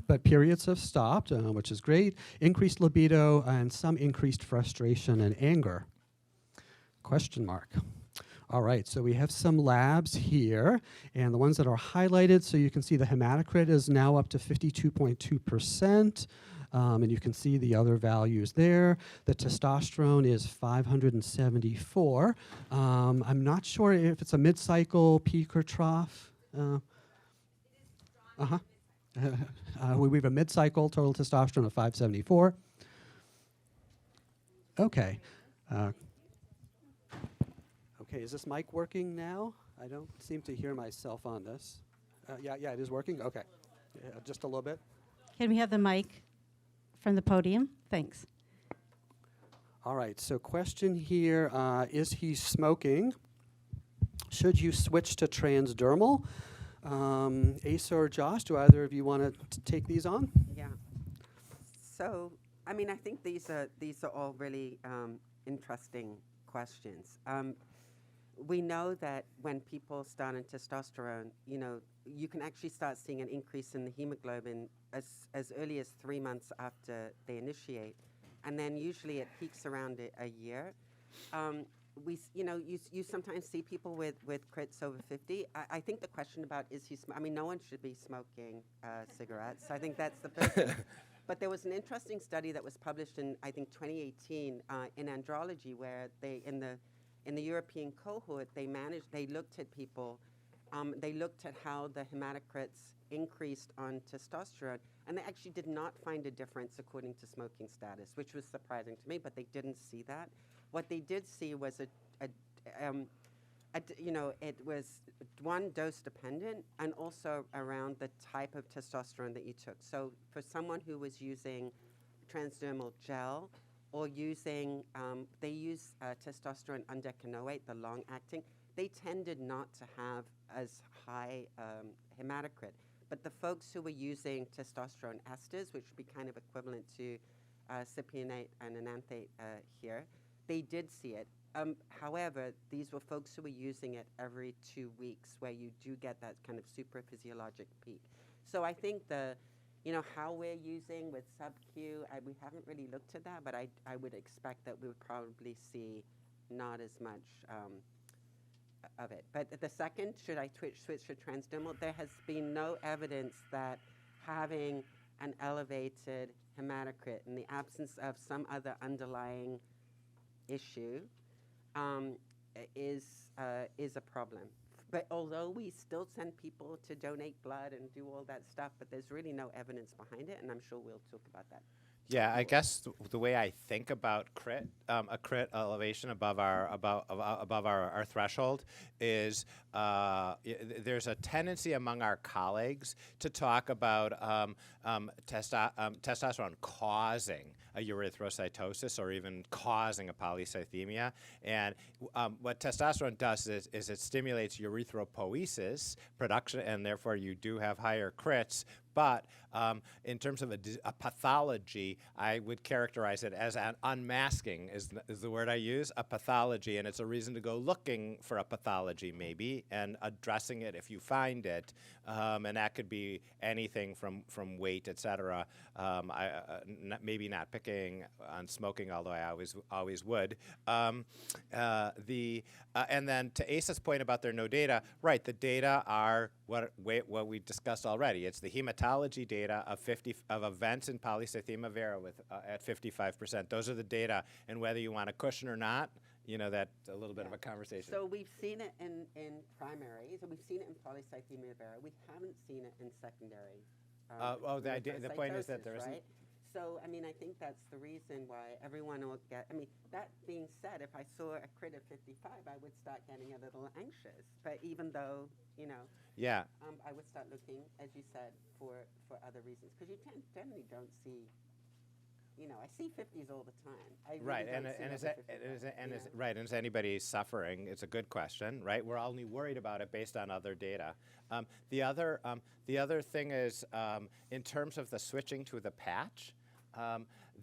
but periods have stopped, which is great. Increased libido and some increased frustration and anger. Question mark. All right, so we have some labs here, and the ones that are highlighted, so you can see the hematocrit is now up to 52.2%, and you can see the other values there. The testosterone is 574. I'm not sure if it's a mid-cycle peak or trough. Uh-huh. We have a mid-cycle total testosterone of 574. Okay. Okay, is this mic working now? I don't seem to hear myself on this. Yeah, it is working? Okay. Just a little bit. Can we have the mic from the podium? Thanks. All right, so question here, is he smoking? Should you switch to transdermal? Asa or Josh, do either of you want to take these on? Yeah. So, I mean, I think these are all really interesting questions. We know that when people start on testosterone, you can actually start seeing an increase in the hemoglobin as early as 3 months after they initiate, and then usually it peaks around a year. You sometimes see people with crits over 50. I think the question about no one should be smoking cigarettes. I think that's the first thing. But there was an interesting study that was published in, I think, 2018 in Andrology, where in the European cohort, they looked at people, they looked at how the hematocrits increased on testosterone, and they actually did not find a difference according to smoking status, which was surprising to me, but they didn't see that. What they did see was it was one, dose dependent, and also around the type of testosterone that you took. So for someone who was using transdermal gel, or they use testosterone undecanoate, the long-acting, they tended not to have as high hematocrit. But the folks who were using testosterone esters, which would be kind of equivalent to cypionate and enanthate here, they did see it. However, these were folks who were using it every 2 weeks, where you do get that kind of super physiologic peak. So I think how we're using with sub-Q, we haven't really looked at that, but I would expect that we would probably see not as much of it. But the second, should I switch to transdermal? There has been no evidence that having an elevated hematocrit in the absence of some other underlying issue is a problem. But although we still send people to donate blood and do all that stuff, but there's really no evidence behind it, and I'm sure we'll talk about that. Yeah, I guess the way I think about a crit elevation above our threshold is there's a tendency among our colleagues to talk about testosterone causing a erythrocytosis or even causing a polycythemia. And what testosterone does is it stimulates erythropoiesis production, and therefore you do have higher crits. But in terms of a pathology, I would characterize it as an unmasking is the word I use, a pathology, and it's a reason to go looking for a pathology maybe and addressing it if you find it, and that could be anything from weight, et cetera. Maybe not picking on smoking, although I always would. And then to Asa's point about there are no data, right? The data are what we discussed already. It's the hematology data of events in polycythemia vera at 55%. Those are the data, and whether you want a cushion or not, that's a little bit of a conversation. So we've seen it in primaries, and we've seen it in polycythemia vera. We haven't seen it in secondary. The point is that there isn't. Right? So, I think that's the reason why everyone will get, that being said, if I saw a crit of 55, I would start getting a little anxious. But even though, yeah, I would start looking, as you said, for other reasons. Because you generally don't see, I see 50s all the time. Right, and is anybody suffering? It's a good question, right? We're only worried about it based on other data. The other thing is, in terms of the switching to the patch,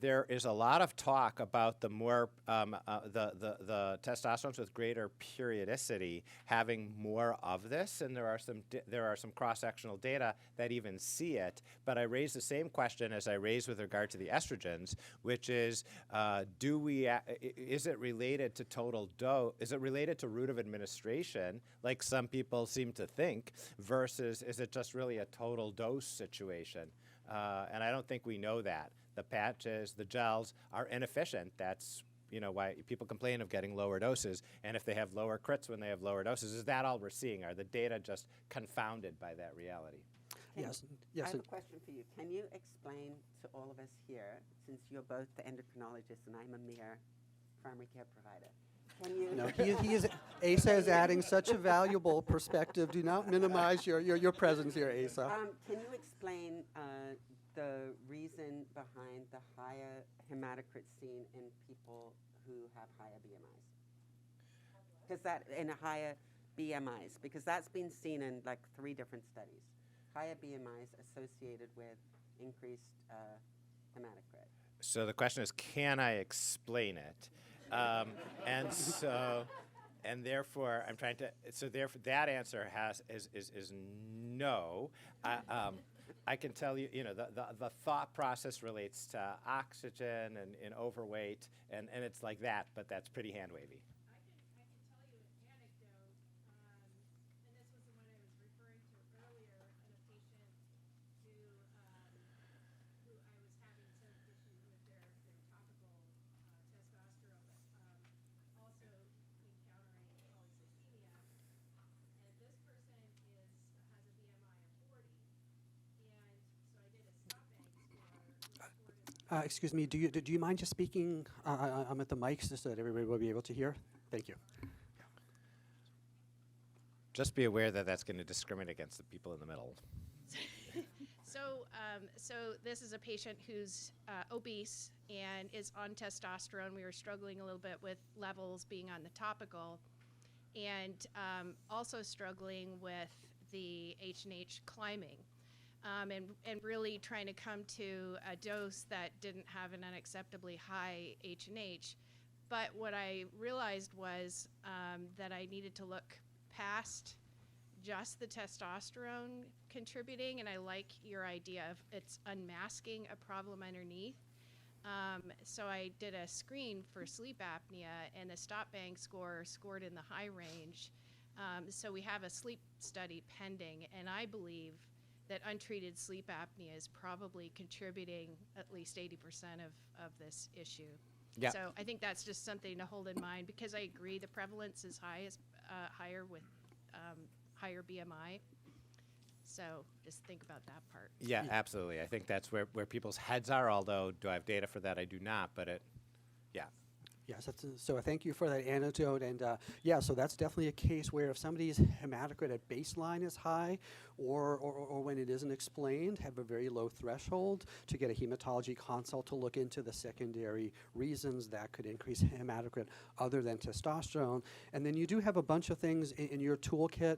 There is a lot of talk about the more the testosterone with greater periodicity having more of this, and there are some cross-sectional data that even see it. But I raise the same question as I raised with regard to the estrogens, which is, is it related to total dose? Is it related to route of administration, like some people seem to think, versus is it just really a total dose situation? And I don't think we know that. The patches, the gels are inefficient. That's why people complain of getting lower doses. And if they have lower crits when they have lower doses, is that all we're seeing? Are the data just confounded by that reality? Yes. I have a question for you. Can you explain to all of us here, since you're both the endocrinologist and I'm a mere primary care provider, can you? No, Asa is adding such a valuable perspective. Do not minimize your presence here, Asa. Can you explain the reason behind the higher hematocrit seen in people who have higher BMIs? Because that's been seen in like 3 different studies. Higher BMIs associated with increased hematocrit. So the question is, can I explain it? And therefore, I'm trying to. So therefore, that answer is no. I can tell you, the thought process relates to oxygen and overweight, and it's like that, but that's pretty hand wavy. I can tell you an anecdote, and this was the one I was referring to earlier, in a patient who I was having some issues with their topical testosterone, but also encountering polycythemia. And this person has a BMI of 40, and so I did a stop bank score. Excuse me, do you mind just speaking? I'm at the mics just so that everybody will be able to hear. Thank you. Just be aware that that's going to discriminate against the people in the middle. So this is a patient who's obese and is on testosterone. We were struggling a little bit with levels being on the topical, and also struggling with the H&H climbing, and really trying to come to a dose that didn't have an unacceptably high H&H. But what I realized was that I needed to look past just the testosterone contributing, and I like your idea of it's unmasking a problem underneath. So I did a screen for sleep apnea, and the stop bang score scored in the high range. So we have a sleep study pending, and I believe that untreated sleep apnea is probably contributing at least 80% of this issue. Yeah. So I think that's just something to hold in mind, because I agree the prevalence is higher with higher BMI. So just think about that part. Yeah, absolutely. I think that's where people's heads are, although do I have data for that? I do not, but yeah. Yes, so thank you for that anecdote. And so that's definitely a case where if somebody's hematocrit at baseline is high, or when it isn't explained, have a very low threshold, to get a hematology consult to look into the secondary reasons that could increase hematocrit other than testosterone. And then you do have a bunch of things in your toolkit.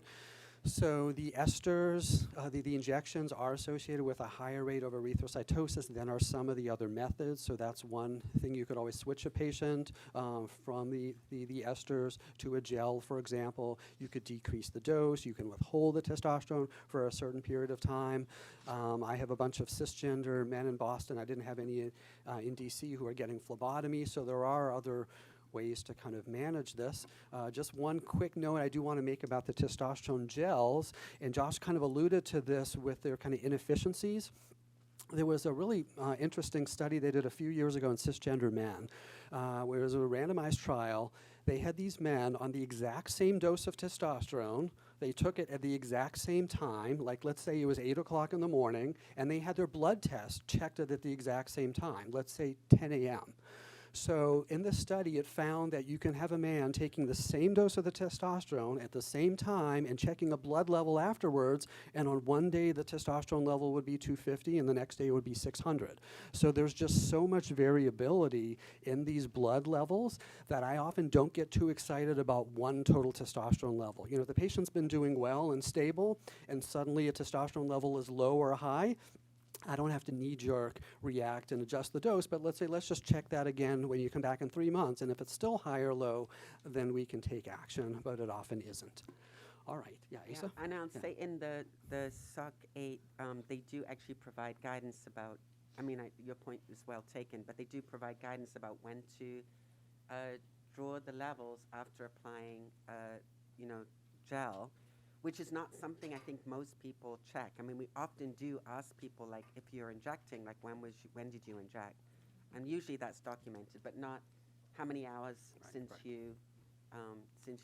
So the esters, the injections are associated with a higher rate of erythrocytosis than are some of the other methods. So that's one thing. You could always switch a patient from the esters to a gel, for example. You could decrease the dose. You can withhold the testosterone for a certain period of time. I have a bunch of cisgender men in Boston. I didn't have any in DC who are getting phlebotomy. So there are other ways to kind of manage this. Just one quick note I do want to make about the testosterone gels, and Josh kind of alluded to this with their kind of inefficiencies. There was a really interesting study they did a few years ago in cisgender men, where it was a randomized trial. They had these men on the exact same dose of testosterone. They took it at the exact same time, like let's say it was 8 o'clock in the morning, and they had their blood test checked at the exact same time, let's say 10 a.m. So in this study, it found that you can have a man taking the same dose of the testosterone at the same time and checking a blood level afterwards, and on one day the testosterone level would be 250 and the next day it would be 600. So there's just so much variability in these blood levels that I often don't get too excited about one total testosterone level. You know, the patient's been doing well and stable, and suddenly a testosterone level is low or high, I don't have to knee-jerk react and adjust the dose, but let's say let's just check that again when you come back in 3 months, and if it's still high or low, then we can take action, but it often isn't. All right, yeah, Asa? And I'll Yeah. say in the SOC 8, they do actually provide guidance about, your point is well taken, but they do provide guidance about when to draw the levels after applying, gel, which is not something I think most people check. We often do ask people, like, if you're injecting, like, when did you inject? And usually that's documented, but not how many hours since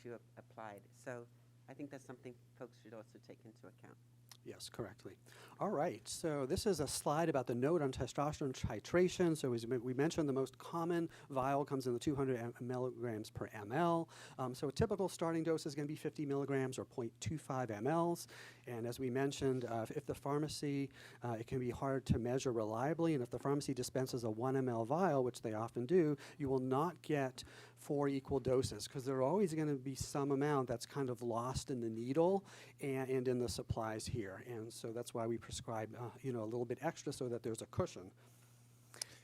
you applied. So I think that's something folks should also take into account. Yes, correctly. All right, so this is a slide about the note on testosterone titration. So as we mentioned, the most common vial comes in the 200 milligrams per ml. So a typical starting dose is going to be 50 milligrams or 0.25 mLs. And as we mentioned, if the pharmacy, it can be hard to measure reliably, and if the pharmacy dispenses a 1 ml vial, which they often do, you will not get 4 equal doses, because there are always going to be some amount that's kind of lost in the needle and in the supplies here. And so that's why we prescribe, a little bit extra so that there's a cushion.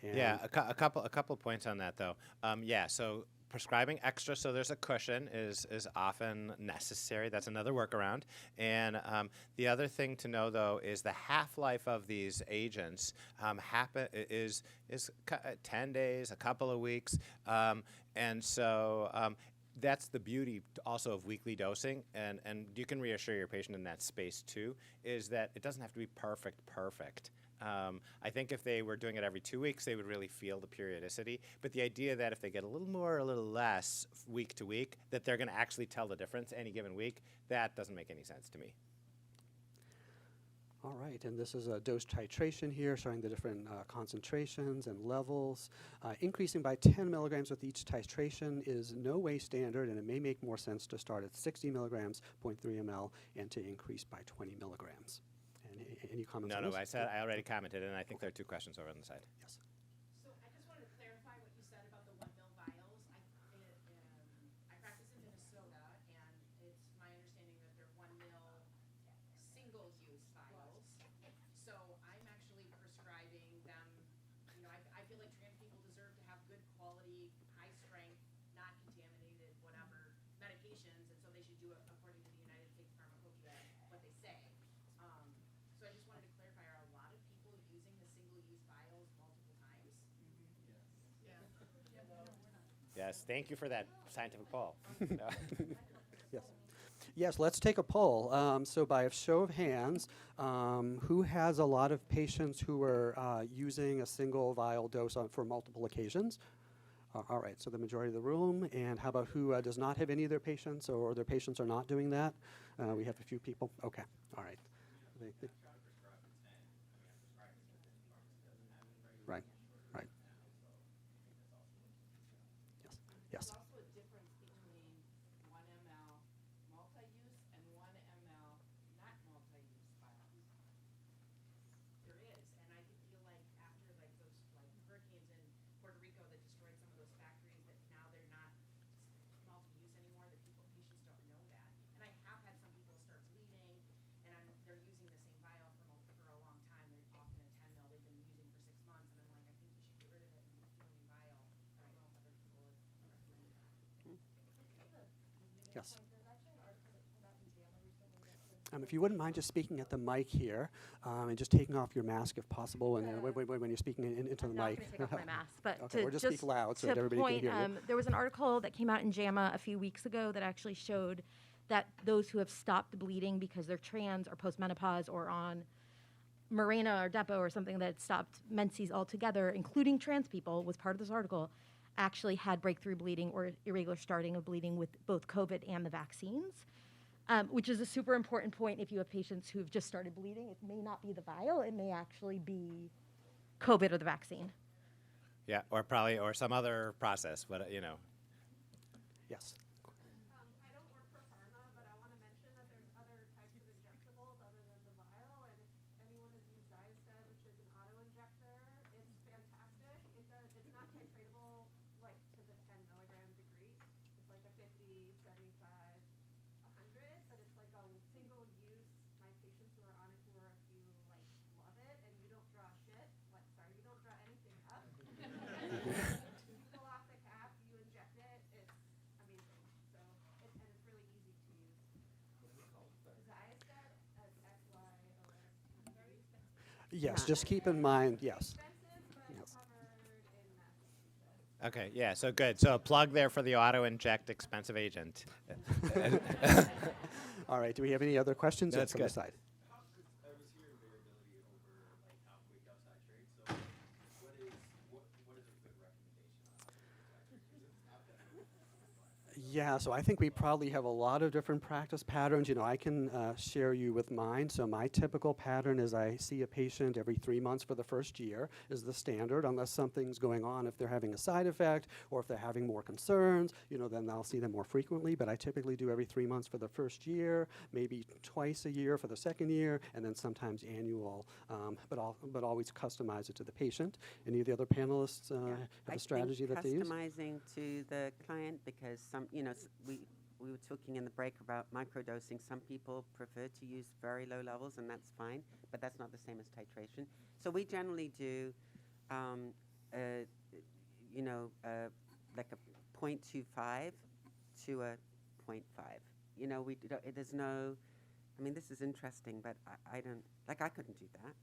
And Yeah, a couple points on that though. So prescribing extra so there's a cushion is often necessary. That's another workaround. And the other thing to know though is the half-life of these agents is 10 days, a couple of weeks, and so. That's the beauty also of weekly dosing, and you can reassure your patient in that space too, is that it doesn't have to be perfect. I think if they were doing it every 2 weeks, they would really feel the periodicity. But the idea that if they get a little more or a little less week to week, that they're going to actually tell the difference any given week, that doesn't make any sense to me. all right, and this is a dose titration here showing the different concentrations and levels. Increasing by 10 milligrams with each titration is no way standard, and it may make more sense to start at 60 milligrams, 0.3 ml, and to increase by 20 milligrams. And any comments on No, this? I already commented, and I think there are 2 questions over on the side. Yes. So I just wanted to clarify what you said about the 1 ml vials. I practice in Minnesota, and it's my understanding that they're 1 ml single-use vials. So I'm actually prescribing them. I feel like trans people deserve to have good quality, high-strength, not contaminated, whatever medications, and so they should do it according to the United States Pharmacopoeia, what they say. So I just wanted to clarify: are a lot of people using the single-use vials multiple times? Yes, thank you for that scientific poll. Yes. Yes, let's take a poll. So by a show of hands, who has a lot of patients who are using a single vial dose for multiple occasions? All right, so the majority of the room. And how about who does not have any of their patients, or their patients are not doing that? We have a few people. Okay, all right. Right, right. Yes, yes. There's also a difference between 1 ml multi-use and 1 ml not multi-use vials. There is, and I feel like after those hurricanes in Puerto Rico that destroyed some of those factories, that now they're not multi-use anymore. That patients don't know that. And I have had some people start bleeding, and they're using the same vial for a long time. They're often a 10 ml they've been using for 6 months, and I'm like, I think you should get rid of it and use the only vial. I don't know if other people have recommended that. Yes. If you wouldn't mind just speaking at the mic here, and just taking off your mask if possible, and when you're speaking into the I'm not mic. going to take off my mask, but Okay, or just speak loud so that to everybody point, can hear you. there was an article that came out in JAMA a few weeks ago that actually showed that those who have stopped bleeding because they're trans or postmenopause or on Mirena or Depo or something that stopped menses altogether, including trans people, was part of this article, actually had breakthrough bleeding or irregular starting of bleeding with both COVID and the vaccines. Which is a super important point if you have patients who have just started bleeding. It may not be the vial, it may actually be COVID or the vaccine. Yeah, or some other process, but Yes. I don't work for pharma, but I want to mention that there's other types of injectables other than the vial, and if anyone has used Diasted, which is an auto-injector, it's fantastic. It's not titratable like to the 10 milligram degree. It's like a 50, 75, 100, but it's like a single use. My patients who are on it, who are a few, love it, and you don't draw Yes, Yeah. just keep in mind, yes. Yes. Okay, yeah, so good. So a plug there for the auto-inject expensive agent. All right, do we have any other questions? That's Yes, on the good. side. I was hearing variability over like how quick how titrate. So what is a good recommendation on titrate? Yeah, so I think we probably have a lot of different practice patterns. You know, I can share you with mine. So my typical pattern is I see a patient every 3 months for the first year is the standard, unless something's going on. If they're having a side effect or if they're having more concerns, you know, then I'll see them more frequently. But I typically do every 3 months for the first year, maybe twice a year for the second year, and then sometimes annual. But always customize it to the patient. Any of the other panelists Yeah. have I a strategy think that they use? customizing to the client, because some, we were talking in the break about microdosing. Some people prefer to use very low levels, and that's fine, but that's not the same as titration. So we generally do, like a 0.25 to a 0.5. You know, there's no, I mean, this is interesting, but I don't, like, I couldn't do that.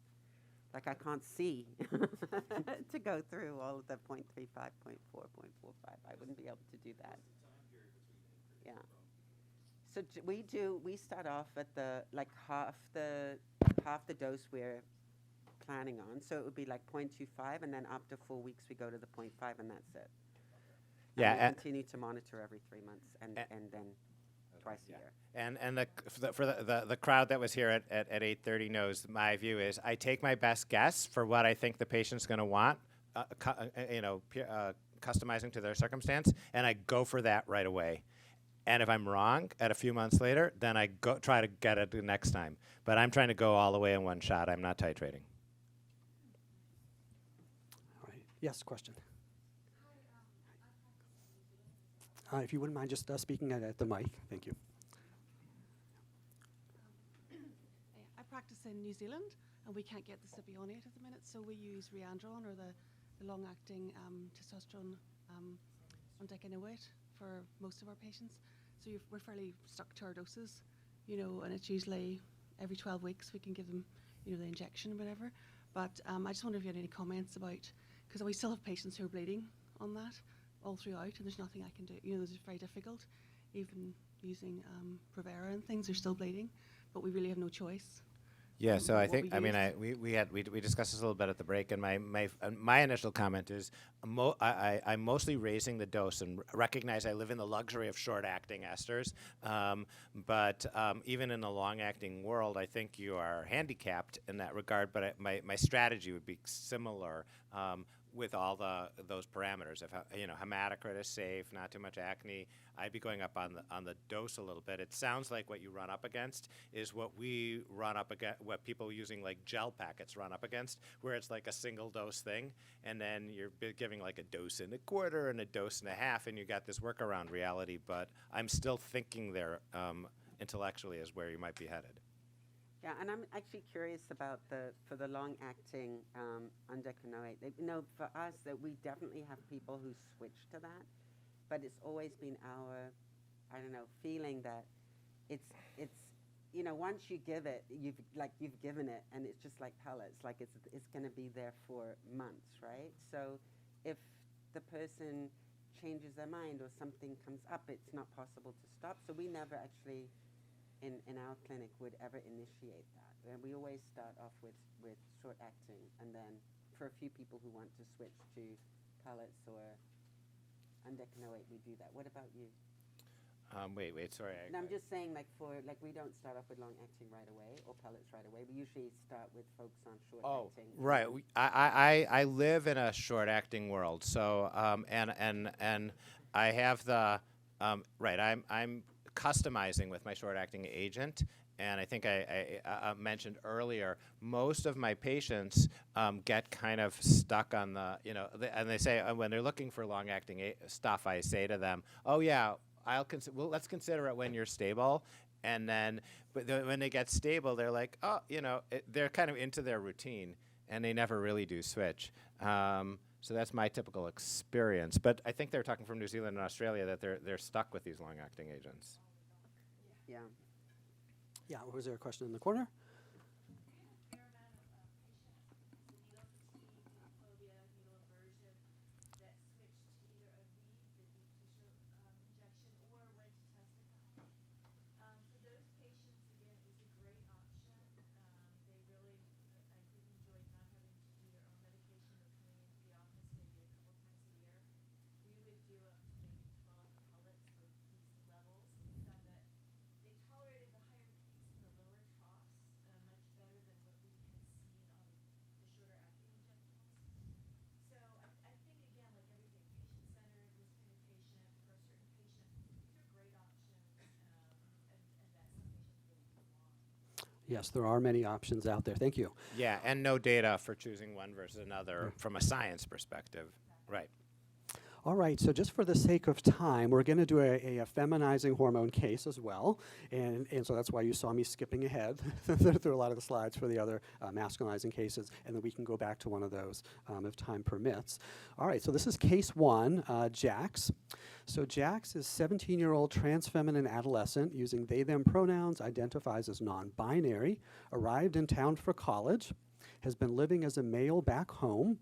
Like, I can't see to go through all of the 0.35, 0.4, 0.45. I wouldn't be able to do that. Yeah. So we start off at the, like, half the dose we're planning on. So it would be like 0.25, and then after 4 weeks we go to the 0.5, and that's it. Yeah, And we continue to monitor every 3 months, and then twice a year. And for the crowd that was here at 8:30 knows my view is I take my best guess for what I think the patient's going to want, customizing to their circumstance, and I go for that right away. And if I'm wrong at a few months later, then I go try to get it the next time. But I'm trying to go all the way in one shot. I'm not titrating. All right. Yes, question. If you wouldn't mind just speaking at the mic, thank you. I practice in New Zealand, and we can't get the Cipionate at the minute, so we use Reandron, or the long-acting testosterone undecanoate for most of our patients. So we're fairly stuck to our doses, you know, and it's usually every 12 weeks we can give them, you know, the injection or whatever. But I just wonder if you had any comments about, because we still have patients who are bleeding on that all throughout, and there's nothing I can do. You know, it's very difficult, even using Provera and things, they're still bleeding, but we really have no choice. Yeah, so I what think, we we discussed this a little bit at the break, and my initial comment is I'm mostly raising the dose and recognize I live in the luxury of short-acting esters, but even in the long-acting world, I think you are handicapped in that regard, but my strategy would be similar with all those parameters. If hematocrit is safe, not too much acne, I'd be going up on the dose a little bit. It sounds like what you run up against is what we run up against, what people using like gel packets run up against, where it's like a single dose thing, and then you're giving like a dose and a quarter and a dose and a half, and you got this workaround reality. But I'm still thinking there intellectually is where you might be headed. Yeah, and I'm actually curious about for the long-acting undecanoate. For us, that we definitely have people who switch to that, but it's always been our, feeling that it's once you give it, you've given it, and it's just like pellets, like it's going to be there for months, right? So if the person changes their mind or something comes up, it's not possible to stop. So we never actually, in our clinic, would ever initiate that. And we always start off with short acting, and then for a few people who want to switch to pellets or undecanoate, we do that. What about you? Wait, sorry. No, I'm just saying, we don't start off with long acting right away or pellets right away. We usually start with folks on short acting. Right. I live in a short acting world, so and I have the right. I'm customizing with my short acting agent. And I think I mentioned earlier, most of my patients get kind of stuck on and they say when they're looking for long-acting stuff, I say to them, "Oh yeah, let's consider it when you're stable." And then, when they get stable, they're like, "Oh, they're kind of into their routine, and they never really do switch." So that's my typical experience. But I think they're talking from New Zealand and Australia that they're stuck with these long-acting agents. Yeah. Yeah, was there a question in the corner? Yes, there are many options out there. Thank you. Yeah, and no data for choosing one versus another from a science perspective. Right. All right, so just for the sake of time, we're going to do a feminizing hormone case as well. And so that's why you saw me skipping ahead through a lot of the slides for the other masculinizing cases, and then we can go back to one of those if time permits. All right, so this is case one, Jax. So Jax is 17-year-old trans feminine adolescent using they, them pronouns, identifies as non-binary, arrived in town for college, has been living as a male back home,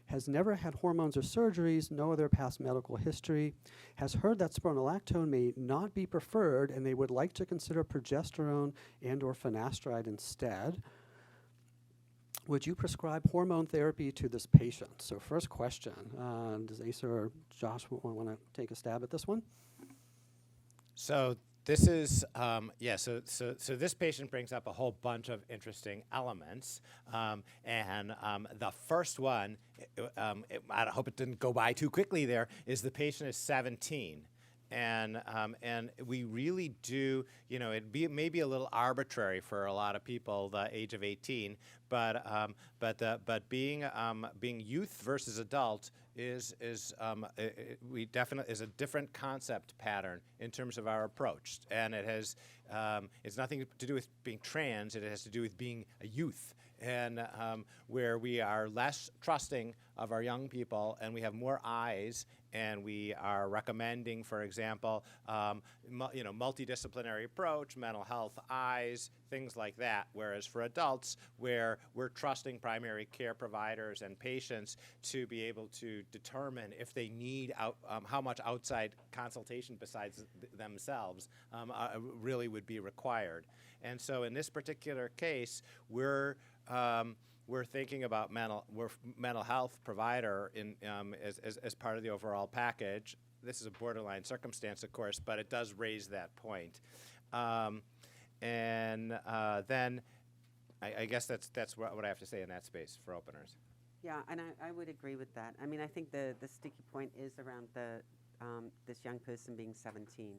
has never had hormones or surgeries, no other past medical history, has heard that spironolactone may not be preferred and they would like to consider progesterone and or finasteride instead. Would you prescribe hormone therapy to this patient? So first question, does Asa or Josh want to take a stab at this one? So this is, so this patient brings up a whole bunch of interesting elements. The first one, I hope it didn't go by too quickly there, is the patient is 17. And we really do, it may be a little arbitrary for a lot of people, the age of 18, but being youth versus adult is a different concept pattern in terms of our approach, and it has it's nothing to do with being trans. It has to do with being a youth, and where we are less trusting of our young people, and we have more eyes, and we are recommending, for example, multidisciplinary approach, mental health eyes, things like that. Whereas for adults, where we're trusting primary care providers and patients to be able to determine if they need how much outside consultation besides themselves really would be required. And so in this particular case, we're thinking about mental health provider as part of the overall package. This is a borderline circumstance, of course, but it does raise that point. Then I guess that's what I have to say in that space for openers. Yeah, and I would agree with that. I mean, I think the sticky point is around this young person being 17.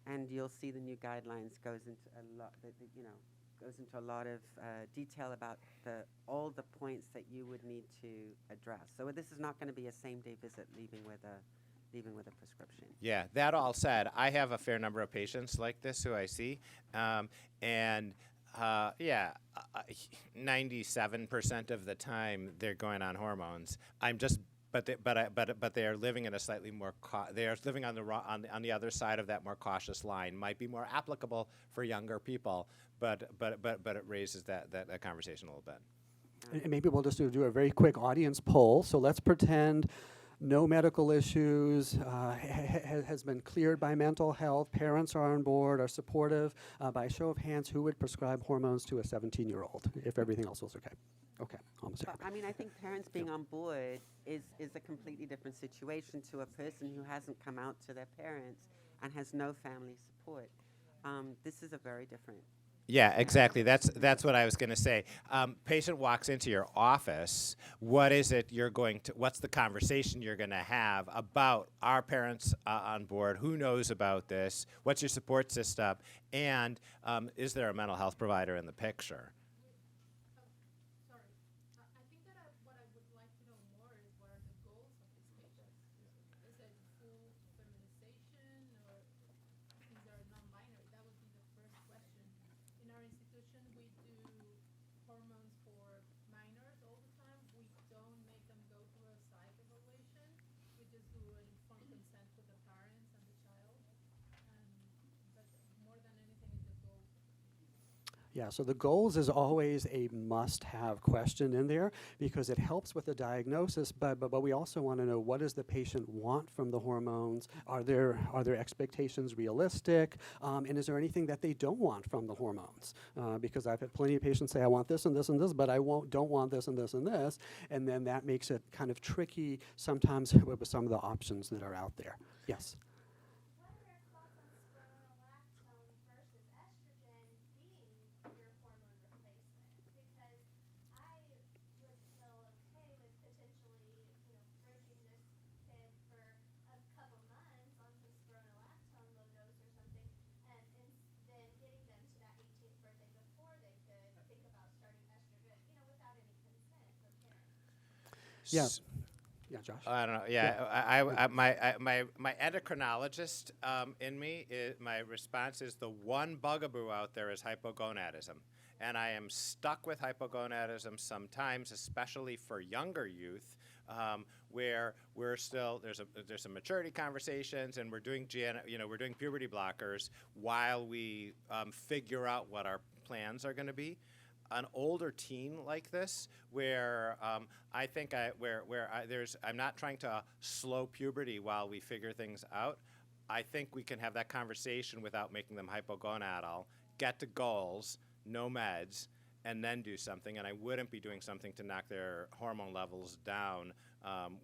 And you'll see the new guidelines goes into a lot, goes into a lot of detail about all the points that you would need to address. So this is not going to be a same-day visit leaving with a prescription. Yeah, that all said, I have a fair number of patients like this who I see, 97% of the time they're going on hormones. But they are living in a slightly more they are living on the other side of that more cautious line. Might be more applicable for younger people, but it raises that conversation a little bit. And maybe we'll just do a very quick audience poll. So let's pretend no medical issues, has been cleared by mental health, parents are on board, are supportive. By a show of hands, who would prescribe hormones to a 17-year-old if everything else was okay? Okay, almost there. I mean, I think parents being on board is a completely different situation to a person who hasn't come out to their parents and has no family support. This is a very different. Yeah, exactly. That's what I was going to say. Patient walks into your office. What is it what's the conversation you're going to have about our parents on board? Who knows about this? What's your support system? And is there a mental health provider in the picture? Sorry. I think that what I would like to know more is what are the goals of this patient? Is it full feminization or these are non-binary? That would be the first question. In our institution, we do hormones for minors all the time. We don't make them go through a psych evaluation. We just do an informed consent with the parents and the child. But more than anything, it's the goal. Yeah, so the goals is always a must-have question in there because it helps with the diagnosis, but we also want to know what does the patient want from the hormones? Are their expectations realistic? And is there anything that they don't want from the hormones? Because I've had plenty of patients say, I want this and this and this, but I don't want this and this and this, and then that makes it kind of tricky sometimes with some of the options that are out there. Yes? What are your thoughts on spironolactone versus estrogen being your hormone replacement? Because I would feel okay with potentially, bridging this kid for a couple months on some spironolactone low dose or something, and then Yeah. S- Yeah, Josh. I don't know. Yeah, my endocrinologist in me, my response is the one bugaboo out there is hypogonadism, and I am stuck with hypogonadism sometimes, especially for younger youth, where we're still there's some maturity conversations, and we're doing we're doing puberty blockers while we figure out what our plans are going to be. An older teen like this, where I think I'm not trying to slow puberty while we figure things out. I think we can have that conversation without making them hypogonadal, get to goals, no meds, and then do something. And I wouldn't be doing something to knock their hormone levels down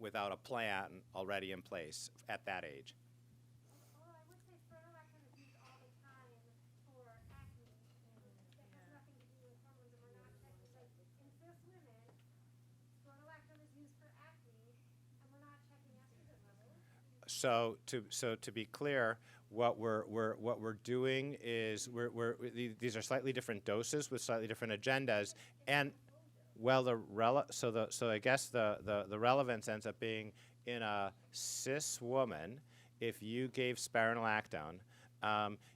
without a plan already in place at that age. Well, I would say spironolactone is used all the time for acne, and that has nothing to do with hormones, and we're not checking, like, in cis women, spironolactone is used for acne, and we're not checking estrogen levels. So to be clear, what we're doing is these are slightly different doses with slightly different agendas, and well so I guess the relevance ends up being in a cis woman. If you gave spironolactone,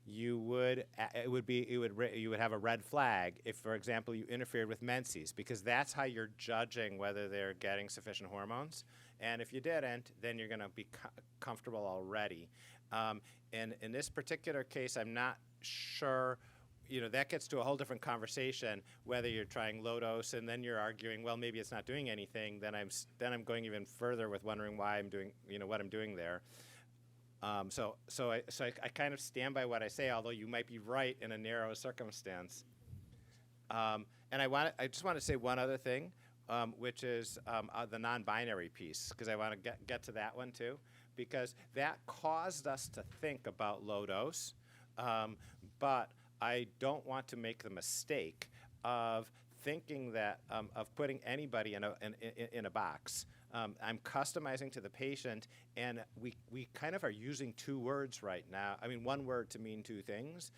you would have a red flag if, for example, you interfered with menses, because that's how you're judging whether they're getting sufficient hormones. And if you didn't, then you're going to be comfortable already. And in this particular case, I'm not sure. That gets to a whole different conversation, whether you're trying low dose and then you're arguing, well, maybe it's not doing anything. Then I'm going even further with wondering why I'm doing, what I'm doing there. So I kind of stand by what I say, although you might be right in a narrow circumstance. And I just want to say one other thing, which is the non-binary piece, because I want to get to that one too, because that caused us to think about low dose, but I don't want to make the mistake of thinking that of putting anybody in a box. I'm customizing to the patient, and we kind of are using two words right now. I mean, one word to mean two things,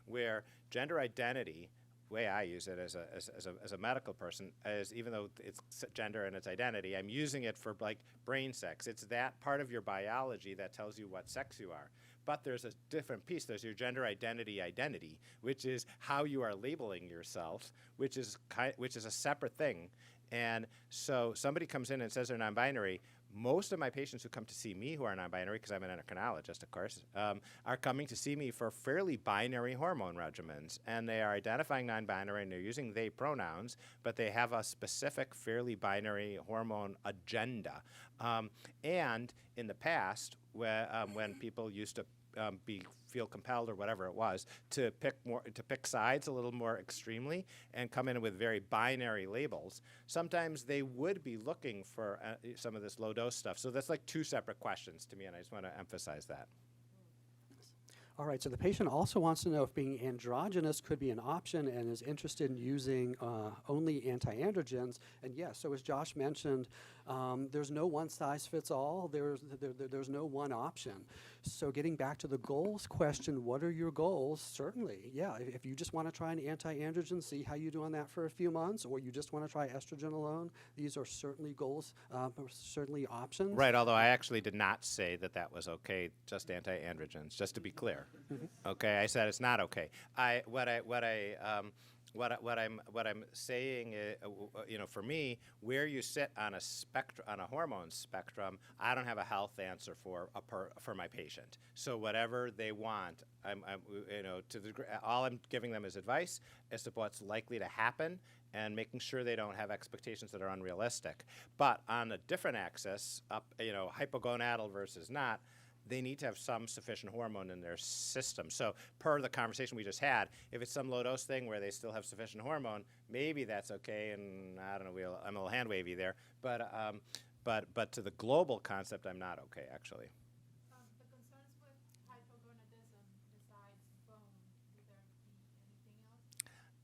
where gender identity, the way I use it as a medical person, is even though it's gender and it's identity, I'm using it for like brain sex. It's that part of your biology that tells you what sex you are. But there's a different piece. There's your gender identity, which is how you are labeling yourself, which is a separate thing. And so somebody comes in and says they're non-binary. Most of my patients who come to see me who are non-binary, because I'm an endocrinologist, of course, are coming to see me for fairly binary hormone regimens. And they are identifying non-binary, and they're using they pronouns, but they have a specific fairly binary hormone agenda. And in the past, when people used to feel compelled or whatever it was to pick sides a little more extremely and come in with very binary labels, sometimes they would be looking for some of this low dose stuff. So that's like two separate questions to me, and I just want to emphasize that. All right, so the patient also wants to know if being androgynous could be an option and is interested in using only anti-androgens. And yes, so as Josh mentioned, there's no one size fits all. There's no one option. So getting back to the goals question, what are your goals? Certainly, yeah, if you just want to try an anti-androgen, see how you do on that for a few months, or you just want to try estrogen alone, these are certainly goals, certainly options. Right, although I actually did not say that was okay, just anti-androgens, just to be clear. Okay, I said it's not okay. What I'm saying is, for me, where you sit on a spectrum, on a hormone spectrum, I don't have a health answer for my patient. So whatever they want, all I'm giving them is advice as to what's likely to happen, and making sure they don't have expectations that are unrealistic. But on a different axis, hypogonadal versus not, they need to have some sufficient hormone in their system. So per the conversation we just had, if it's some low-dose thing where they still have sufficient hormone, maybe that's okay, and I don't know, I'm a little hand-wavy there. But to the global concept, I'm not okay, actually. The concerns with hypogonadism besides bone, would there be anything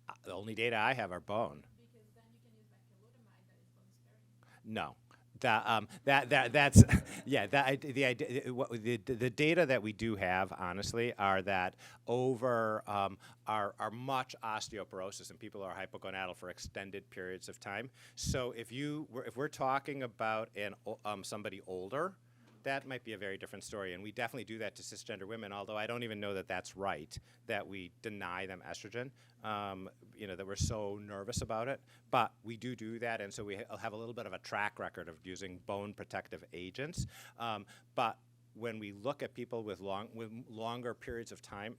else? The only data I have are bone. Because then you can use baculotamide that is bone sparing. No. That's yeah. The idea, the data that we do have, honestly, are that over are much osteoporosis and people are hypogonadal for extended periods of time. So if we're talking about somebody older, that might be a very different story, and we definitely do that to cisgender women, although I don't even know that that's right, that we deny them estrogen, that we're so nervous about it. But we do that, and so we have a little bit of a track record of using bone protective agents. But when we look at people with longer periods of time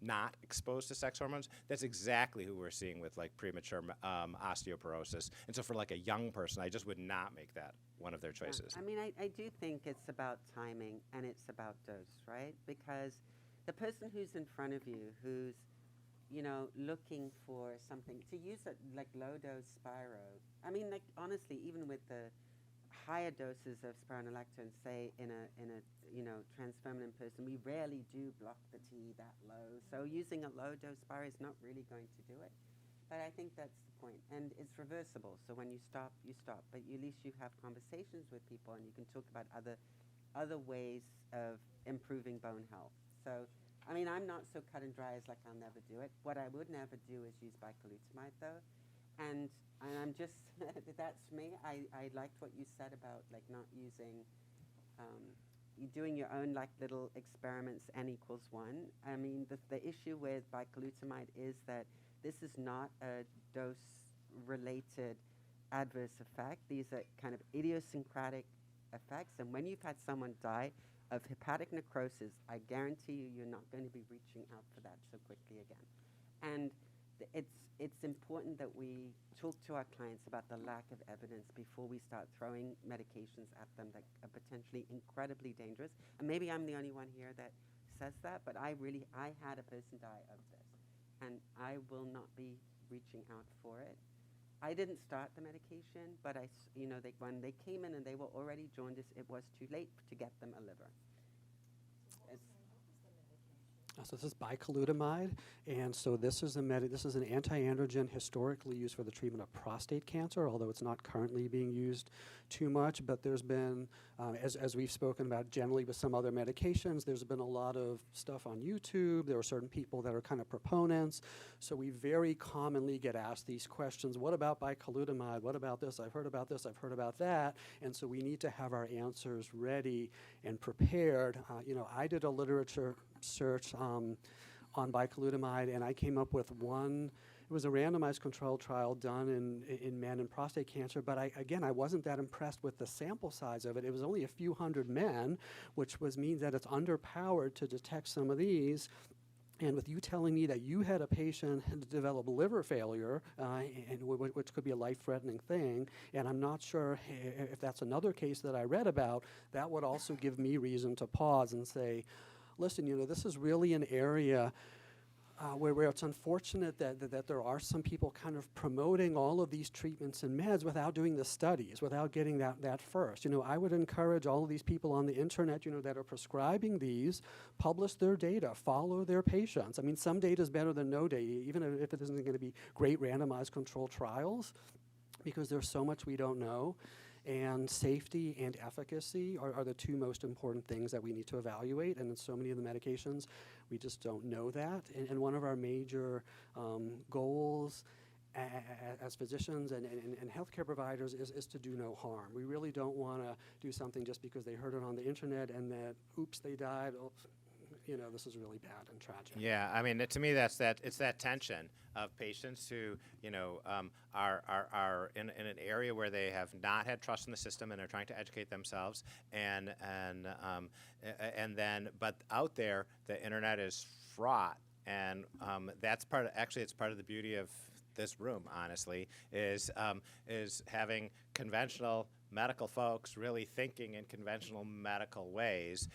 not exposed to sex hormones, that's exactly who we're seeing with like premature osteoporosis. And so for like a young person, I just would not make that one of their choices. I mean, I do think it's about timing and it's about dose, right? Because the person who's in front of you, who's, looking for something, to use it like low-dose Spiro, I mean, like, honestly, even with the higher doses of spironolactone, say, in a transfeminine person, we rarely do block the T that low. So using a low-dose Spiro is not really going to do it. But I think that's the point. And it's reversible. So when you stop, you stop. But at least you have conversations with people and you can talk about other ways of improving bone health. So, I mean, I'm not so cut and dry as like I'll never do it. What I would never do is use bicalutamide, though. And I'm just, that's me. I liked what you said about like not using, you doing your own like little experiments, n equals 1. I mean, the issue with bicalutamide is that this is not a dose-related adverse effect. These are kind of idiosyncratic effects. And when you've had someone die of hepatic necrosis, I guarantee you're not going to be reaching out for that so quickly again. And it's important that we talk to our clients about the lack of evidence before we start throwing medications at them that are potentially incredibly dangerous. And maybe I'm the only one here that says that, but I had a person die of this. And I will not be reaching out for it. I didn't start the medication, but when they came in and they were already jaundiced, it was too late to get them a liver. So this is bicalutamide, and so this is an anti-androgen historically used for the treatment of prostate cancer, although it's not currently being used too much. But there's been, as we've spoken about generally with some other medications, there's been a lot of stuff on YouTube. There are certain people that are kind of proponents. So we very commonly get asked these questions: what about bicalutamide? What about this? I've heard about this. I've heard about that. And so we need to have our answers ready and prepared. I did a literature search on bicalutamide, and I came up with one. It was a randomized controlled trial done in men in prostate cancer, but I wasn't that impressed with the sample size of it. It was only a few hundred men, which means that it's underpowered to detect some of these. And with you telling me that you had a patient develop liver failure, which could be a life-threatening thing, and I'm not sure if that's another case that I read about, that would also give me reason to pause and say, listen, this is really an area where it's unfortunate that there are some people kind of promoting all of these treatments and meds without doing the studies, without getting that first. I would encourage all of these people on the internet, that are prescribing these, publish their data, follow their patients. I mean, some data is better than no data, even if it isn't going to be great randomized controlled trials, because there's so much we don't know. And safety and efficacy are the two most important things that we need to evaluate. And in so many of the medications, we just don't know that. And one of our major goals as physicians and healthcare providers is to do no harm. We really don't want to do something just because they heard it on the internet and that, oops, they died. Oops. This is really bad and tragic. Yeah, I mean, to me, it's that tension of patients who, are in an area where they have not had trust in the system and are trying to educate themselves, and then, but out there, the internet is fraught, and that's it's part of the beauty of this room, honestly, is having conventional medical folks really thinking in conventional medical ways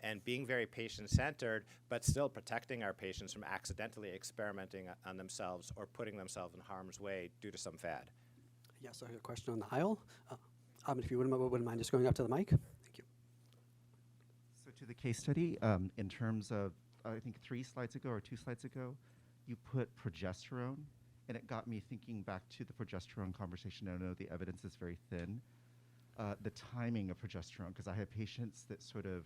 and being very patient-centered, but still protecting our patients from accidentally experimenting on themselves or putting themselves in harm's way due to some fad. Yes, I have a question on the aisle. If you wouldn't mind just going up to the mic. Thank you. So to the case study, in terms of, I think 3 slides ago or 2 slides ago, you put progesterone, and it got me thinking back to the progesterone conversation. I know the evidence is very thin. the timing of progesterone, because I have patients that sort of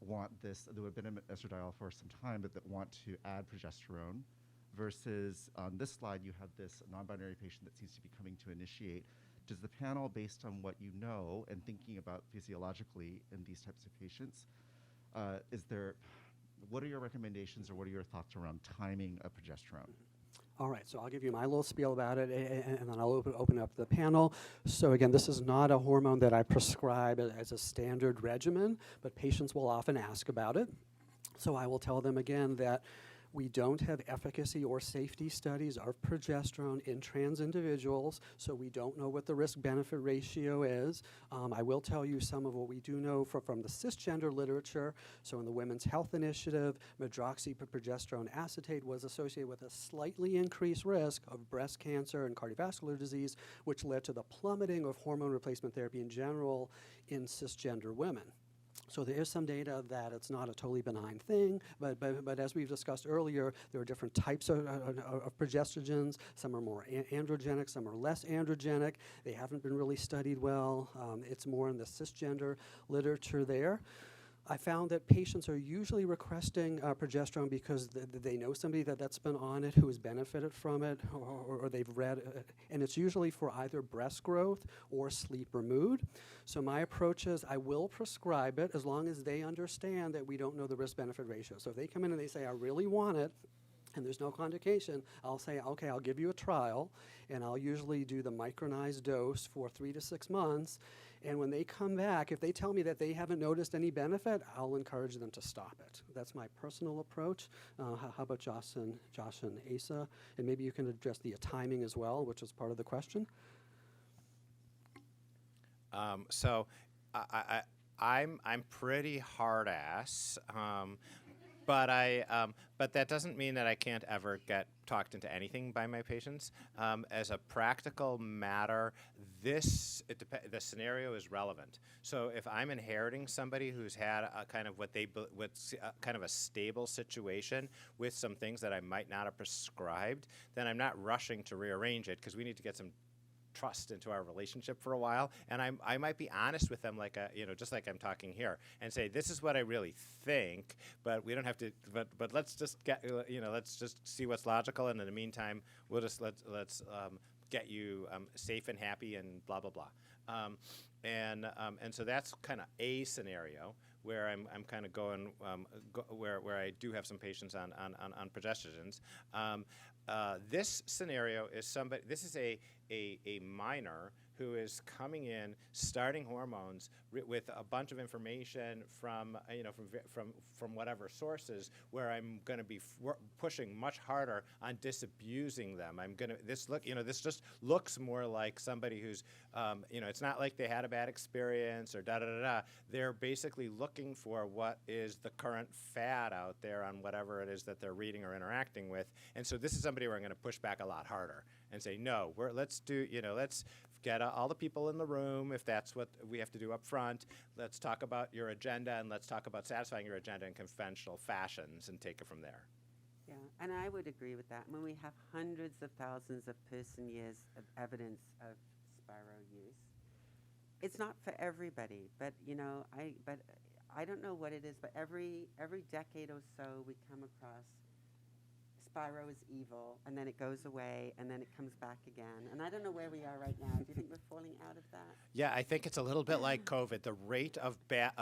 want this, that have been on estradiol for some time, but that want to add progesterone, versus on this slide you have this non-binary patient that seems to be coming to initiate. Does the panel, based on what you know and thinking about physiologically in these types of patients, what are your recommendations or what are your thoughts around timing of progesterone? All right, so I'll give you my little spiel about it, and then I'll open up the panel. So again, this is not a hormone that I prescribe as a standard regimen, but patients will often ask about it. So I will tell them again that we don't have efficacy or safety studies of progesterone in trans individuals, so we don't know what the risk-benefit ratio is. I will tell you some of what we do know from the cisgender literature. So in the Women's Health Initiative, medroxyprogesterone acetate was associated with a slightly increased risk of breast cancer and cardiovascular disease, which led to the plummeting of hormone replacement therapy in general in cisgender women. So there is some data that it's not a totally benign thing, but as we've discussed earlier, there are different types of progestogens. Some are more androgenic, some are less androgenic. They haven't been really studied well. It's more in the cisgender literature there. I found that patients are usually requesting progesterone because they know somebody that's been on it who has benefited from it, or they've read, and it's usually for either breast growth or sleep or mood. So my approach is I will prescribe it as long as they understand that we don't know the risk-benefit ratio. So if they come in and they say, I really want it, and there's no contraindication, I'll say, okay, I'll give you a trial, and I'll usually do the micronized dose for 3 to 6 months. And when they come back, if they tell me that they haven't noticed any benefit, I'll encourage them to stop it. That's my personal approach. How about Josh and Asa? And maybe you can address the timing as well, which is part of the question. So I'm pretty hard ass, but that doesn't mean that I can't ever get talked into anything by my patients. As a practical matter, the scenario is relevant. So if I'm inheriting somebody who's had a kind of kind of a stable situation with some things that I might not have prescribed, then I'm not rushing to rearrange it because we need to get some trust into our relationship for a while, and I might be honest with them, like just like I'm talking here, and say this is what I really think, but we don't have to. But let's just let's just see what's logical, and in the meantime, we'll just let's get you safe and happy and blah blah blah, and so that's kind of a scenario where I'm kind of going where I do have some patients on progestogens. This scenario is somebody. This is a minor who is coming in, starting hormones with a bunch of information from whatever sources, where I'm going to be pushing much harder on disabusing them. This just looks more like somebody who's it's not like they had a bad experience or da da da da. They're basically looking for what is the current fad out there on whatever it is that they're reading or interacting with, and so this is somebody where I'm going to push back a lot harder and say, no, let's get all the people in the room, if that's what we have to do up front. Let's talk about your agenda, and let's talk about satisfying your agenda in conventional fashions and take it from there. Yeah, and I would agree with that. When we have hundreds of thousands of person-years of evidence of Spiro use, it's not for everybody, but I don't know what it is, but every decade or so we come across Spiro is evil, and then it goes away, and then it comes back again. And I don't know where we are right now. Do you think we're falling out of that? Yeah, I think it's a little bit like COVID. The rate of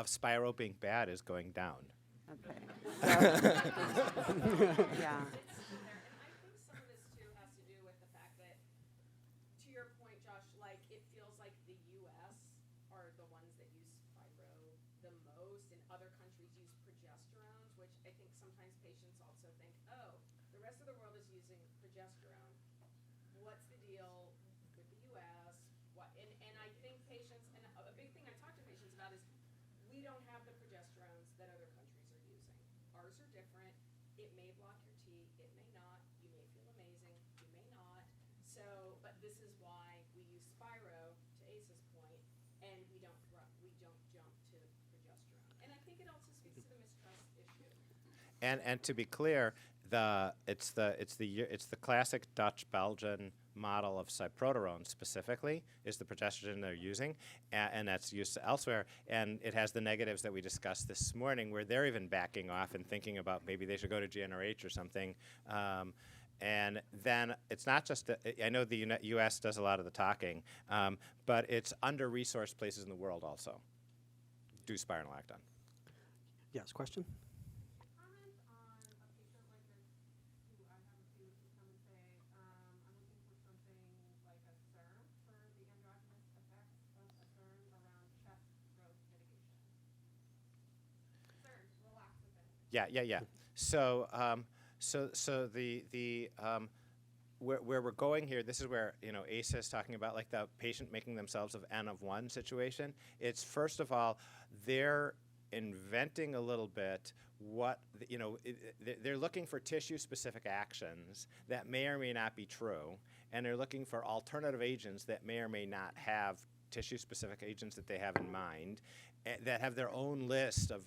Spiro being bad is going down. Okay. Yeah. I think some of this too has to do with the fact that, to your point, Josh, like it feels like the U.S. are the ones that use Spiro the most, and other countries use progesterones, which I think sometimes patients also think, oh, the rest of the world is using progesterone. What's the deal with the U.S.? And I think patients, and a big thing I talk to patients about is we don't have the progesterones that other countries are using. Ours are different. It may block your T. It may not. You may feel amazing. You may not. So, but this is why we use Spiro, to Asa's point, and we don't jump to progesterone. And I think it also speaks to the mistrust issue. And to be clear, it's the classic Dutch-Belgian model of cyproterone specifically is the progesterone they're using, and that's used elsewhere. And it has the negatives that we discussed this morning, where they're even backing off and thinking about maybe they should go to GnRH or something. And then it's not just, I know the U.S. does a lot of the talking, but it's under-resourced places in the world also do spironolactone. Yes, question? Comment on a patient like this who I have a student who come and say, I'm looking for something like a SERM for the androgynous effects of a SERM around chest growth mitigation. SERM, relaxin. Yeah. So, where we're going here, this is where ACE is talking about like the patient making themselves of N of 1 situation. It's first of all, they're inventing a little bit what they're looking for tissue-specific actions that may or may not be true, and they're looking for alternative agents that may or may not have tissue-specific agents that they have in mind, that have their own list of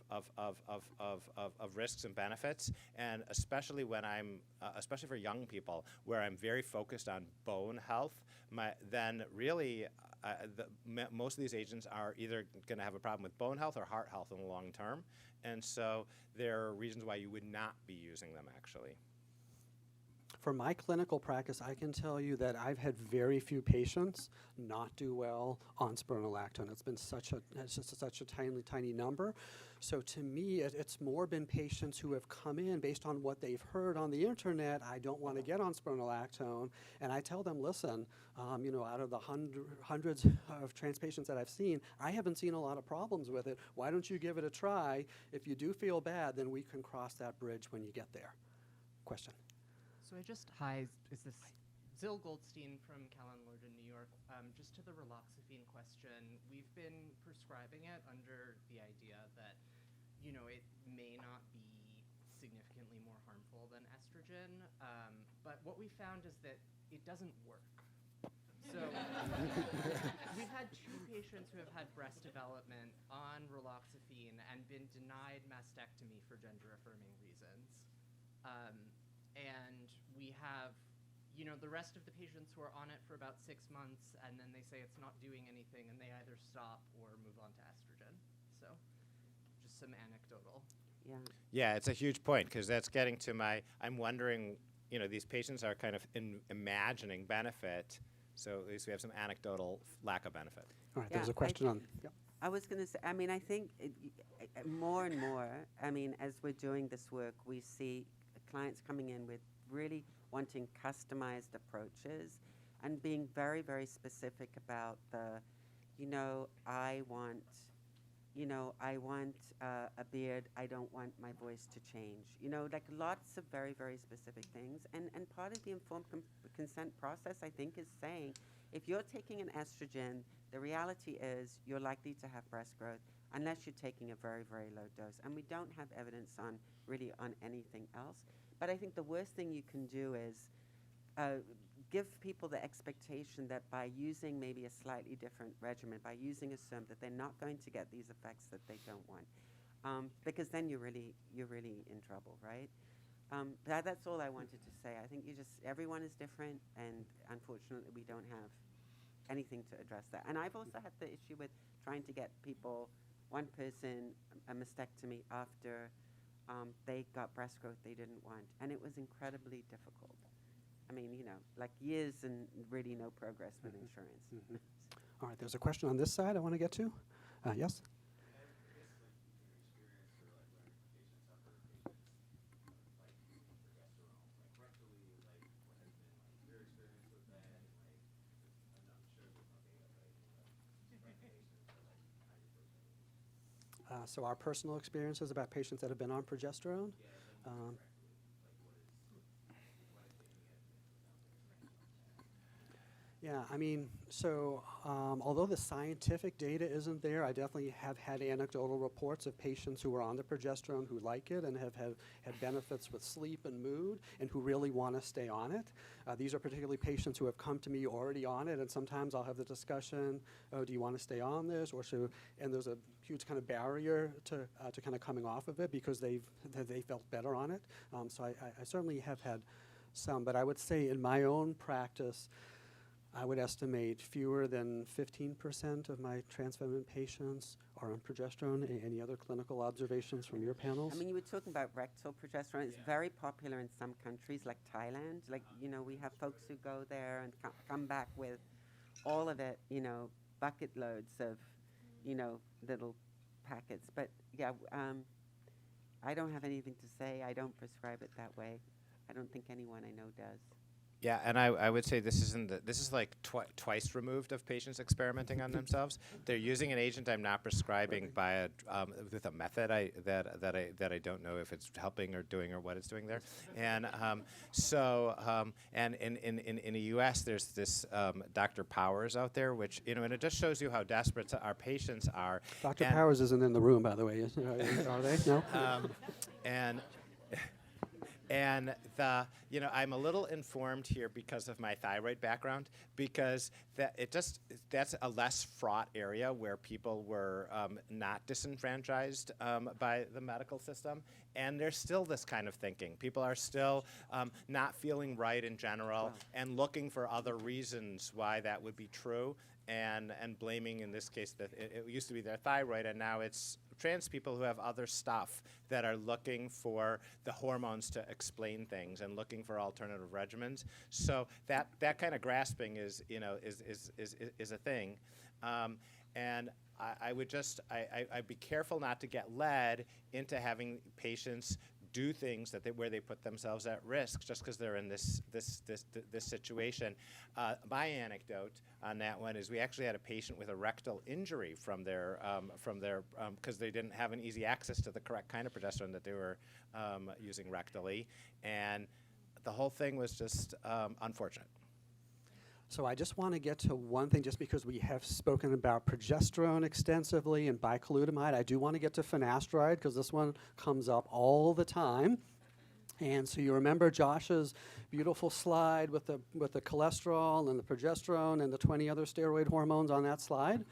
risks and benefits. And especially when especially for young people, where I'm very focused on bone health, then really most of these agents are either going to have a problem with bone health or heart health in the long term. And so there are reasons why you would not be using them, actually. For my clinical practice, I can tell you that I've had very few patients not do well on spironolactone. It's been such a tiny number. So to me, it's more been patients who have come in based on what they've heard on the internet. I don't want to get on spironolactone, and I tell them, listen, out of the hundreds of trans patients that I've seen, I haven't seen a lot of problems with it. Why don't you give it a try? If you do feel bad, then we can cross that bridge when you get there. Question. So hi, is this Zill Goldstein from Callan Lord in New York. Just to the raloxifene question, we've been prescribing it under the idea that, it may not be significantly more harmful than estrogen, but what we found is that it doesn't work. So we've had 2 patients who have had breast development on raloxifene and been denied mastectomy for gender-affirming reasons. And we have, the rest of the patients who are on it for about 6 months, and then they say it's not doing anything, and they either stop or move on to estrogen. So just some anecdotal. Yeah. It's a huge point, because that's getting to I'm wondering, these patients are kind of imagining benefit, so at least we have some anecdotal lack of benefit. All right, there's a question on. Yep. I was going to say, I think more and more, as we're doing this work, we see clients coming in with really wanting customized approaches and being very, very specific about I want a beard, I don't want my voice to change. Like lots of very, very specific things. And part of the informed consent process, I think, is saying, if you're taking an estrogen, the reality is you're likely to have breast growth unless you're taking a very, very low dose. And we don't have evidence on anything else. But I think the worst thing you can do is give people the expectation that by using maybe a slightly different regimen, by using a SERM, that they're not going to get these effects that they don't want, because then you're really in trouble, right? That's all I wanted to say. I think everyone is different, and unfortunately, we don't have anything to address that. And I've also had the issue with trying to get one person, a mastectomy after they got breast growth they didn't want, and it was incredibly difficult. Like years and really no progress with insurance. Mm-hmm. All right, there's a question on this side I want to get to. Yes? So our personal experiences about patients that have been on progesterone. Yeah, although the scientific data isn't there, I definitely have had anecdotal reports of patients who are on the progesterone who like it and have had benefits with sleep and mood and who really want to stay on it. These are particularly patients who have come to me already on it, and sometimes I'll have the discussion, do you want to stay on this? And there's a huge kind of barrier to kind of coming off of it because they felt better on it. So I certainly have had some, but I would say in my own practice, I would estimate fewer than 15% of my trans feminine patients are on progesterone. Any other clinical observations from your panels? I mean, you were talking about rectal progesterone. It's very popular in some countries like Thailand. Like, you know, we have folks who go there and come back with all of it, you know, bucket loads of, you know, little packets. But yeah, I don't have anything to say. I don't prescribe it that way. I don't think anyone I know does. Yeah, and I would say this is like twice removed of patients experimenting on themselves. They're using an agent I'm not prescribing by with a method that I don't know if it's helping or doing or what it's doing there. And and in the U.S. there's this Dr. Powers out there, which, you know, and it just shows you how desperate our patients are. Dr. Powers isn't in the room, by the way. Are they? No. And you know, I'm a little informed here because of my thyroid background, because that's a less fraught area where people were not disenfranchised by the medical system, and there's still this kind of thinking. People are still not feeling right in general and looking for other reasons why that would be true, and blaming, in this case, that it used to be their thyroid, and now it's trans people who have other stuff that are looking for the hormones to explain things and looking for alternative regimens. So that kind of grasping is, you know, is a thing. And I would just I'd be careful not to get led into having patients do things where they put themselves at risk just because they're in this situation. My anecdote on that one is we actually had a patient with a rectal injury from their because they didn't have an easy access to the correct kind of progesterone that they were using rectally, and the whole thing was just unfortunate. So I just want to get to one thing, just because we have spoken about progesterone extensively and bicalutamide. I do want to get to finasteride because this one comes up all the time. And so you remember Josh's beautiful slide with the cholesterol and the progesterone and the 20 other steroid hormones on that slide?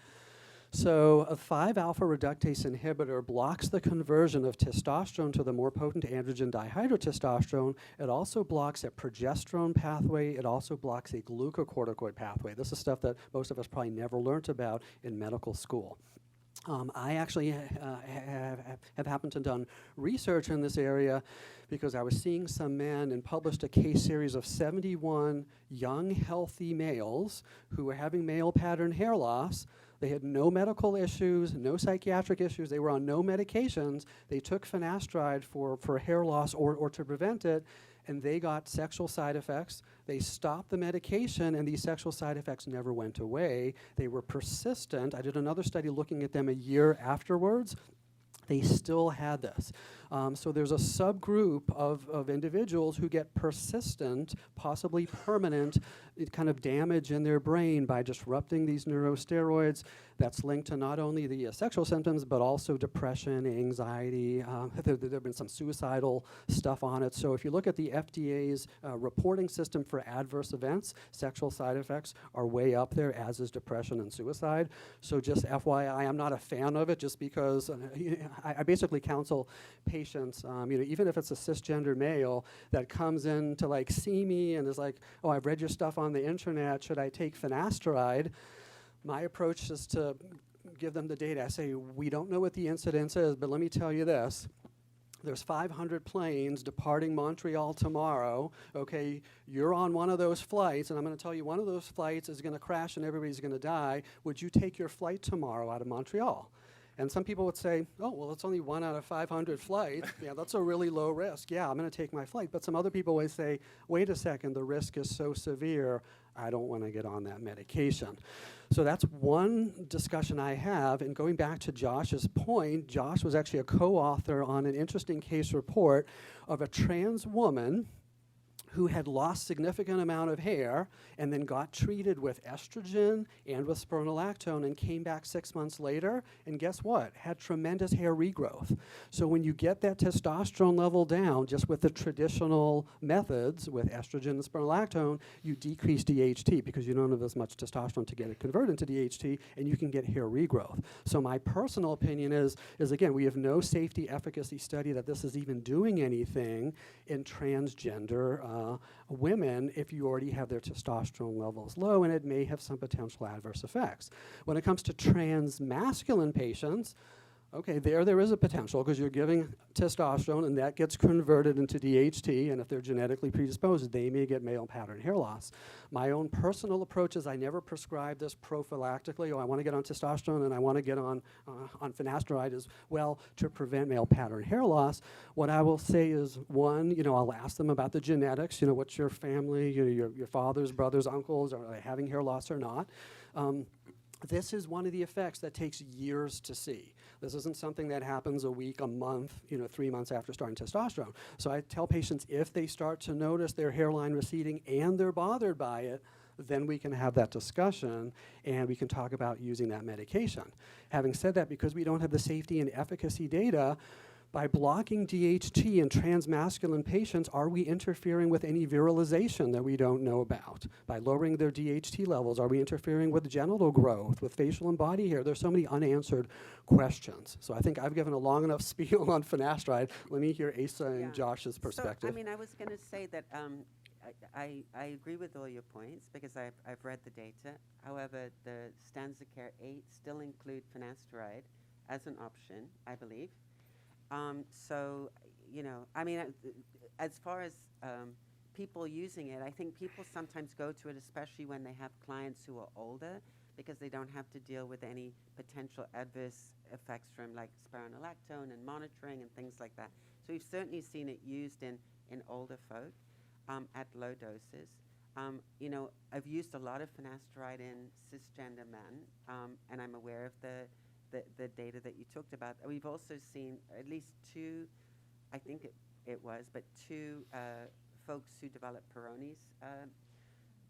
So a 5-alpha reductase inhibitor blocks the conversion of testosterone to the more potent androgen dihydrotestosterone. It also blocks a progesterone pathway. It also blocks a glucocorticoid pathway. This is stuff that most of us probably never learned about in medical school. I actually have happened to done research in this area because I was seeing some men and published a case series of 71 young, healthy males who were having male pattern hair loss. They had no medical issues, no psychiatric issues. They were on no medications. They took finasteride for hair loss or to prevent it, and they got sexual side effects. They stopped the medication, and these sexual side effects never went away. They were persistent. I did another study looking at them a year afterwards. They still had this. So there's a subgroup of individuals who get persistent, possibly permanent, kind of damage in their brain by disrupting these neurosteroids. That's linked to not only the sexual symptoms, but also depression, anxiety. There have been some suicidal stuff on it. So if you look at the FDA's reporting system for adverse events, sexual side effects are way up there, as is depression and suicide. So just FYI, I'm not a fan of it just because I basically counsel patients, you know, even if it's a cisgender male that comes in to like see me and is like, oh, I've read your stuff on the internet, should I take finasteride? My approach is to give them the data. I say, we don't know what the incidence is, but let me tell you this. There's 500 planes departing Montreal tomorrow. Okay, you're on one of those flights, and I'm going to tell you one of those flights is going to crash and everybody's going to die. Would you take your flight tomorrow out of Montreal? And some people would say, oh, well, it's only 1 out of 500 flights. Yeah, that's a really low risk. Yeah, I'm going to take my flight. But some other people would say, wait a second, the risk is so severe, I don't want to get on that medication. So that's one discussion I have. And going back to Josh's point, Josh was actually a co-author on an interesting case report of a trans woman who had lost significant amount of hair and then got treated with estrogen and with spironolactone and came back 6 months later, and guess what? Had tremendous hair regrowth. So when you get that testosterone level down just with the traditional methods with estrogen and spironolactone, you decrease DHT because you don't have as much testosterone to get it converted into DHT, and you can get hair regrowth. So my personal opinion is again, we have no safety efficacy study that this is even doing anything in transgender women if you already have their testosterone levels low, and it may have some potential adverse effects. When it comes to transmasculine patients, okay, there is a potential because you're giving testosterone and that gets converted into DHT, and if they're genetically predisposed, they may get male pattern hair loss. My own personal approach is I never prescribe this prophylactically. I want to get on testosterone and I want to get on finasteride as well to prevent male pattern hair loss. What I will say is, one, I'll ask them about the genetics. What's your family, your fathers, brothers, uncles, are they having hair loss or not? This is one of the effects that takes years to see. This isn't something that happens a week, a month, 3 months after starting testosterone. So I tell patients if they start to notice their hairline receding and they're bothered by it, then we can have that discussion and we can talk about using that medication. Having said that, because we don't have the safety and efficacy data, by blocking DHT in transmasculine patients, are we interfering with any virilization that we don't know about? By lowering their DHT levels, are we interfering with genital growth, with facial and body hair? There's so many unanswered questions. So I think I've given a long enough spiel on finasteride. Let me hear Asa and Josh's perspective. So, I was going to say that I agree with all your points because I've read the data. However, the standards of care 8 still include finasteride as an option, I believe. As far as people using it, I think people sometimes go to it, especially when they have clients who are older, because they don't have to deal with any potential adverse effects from like spironolactone and monitoring and things like that. So we've certainly seen it used in older folk at low doses. I've used a lot of finasteride in cisgender men, and I'm aware of the data that you talked about. We've also seen at least 2, I think it was, but 2 folks who developed Peyronie's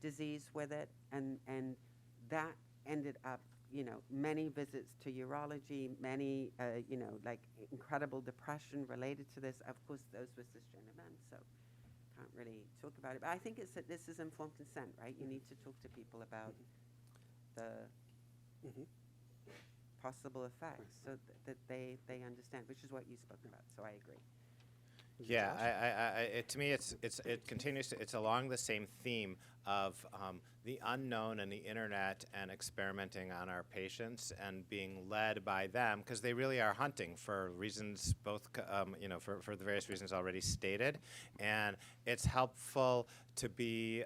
disease with it, and that ended up, many visits to urology, many, incredible depression related to this. Of course, those were cisgender men, so can't really talk about it. But I think it's that this is informed consent, right? You need to talk to people about the possible effects so that they understand, which is what you spoke about. So I agree. Yeah, to me, it continues to, it's along the same theme of the unknown and the internet and experimenting on our patients and being led by them, because they really are hunting for reasons, both for the various reasons already stated, and it's helpful to be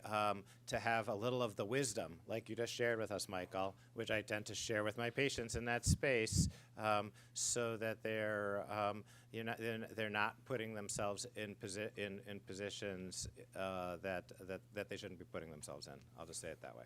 to have a little of the wisdom, like you just shared with us, Michael, which I tend to share with my patients in that space, so that they're not putting themselves in positions that they shouldn't be putting themselves in. I'll just say it that way.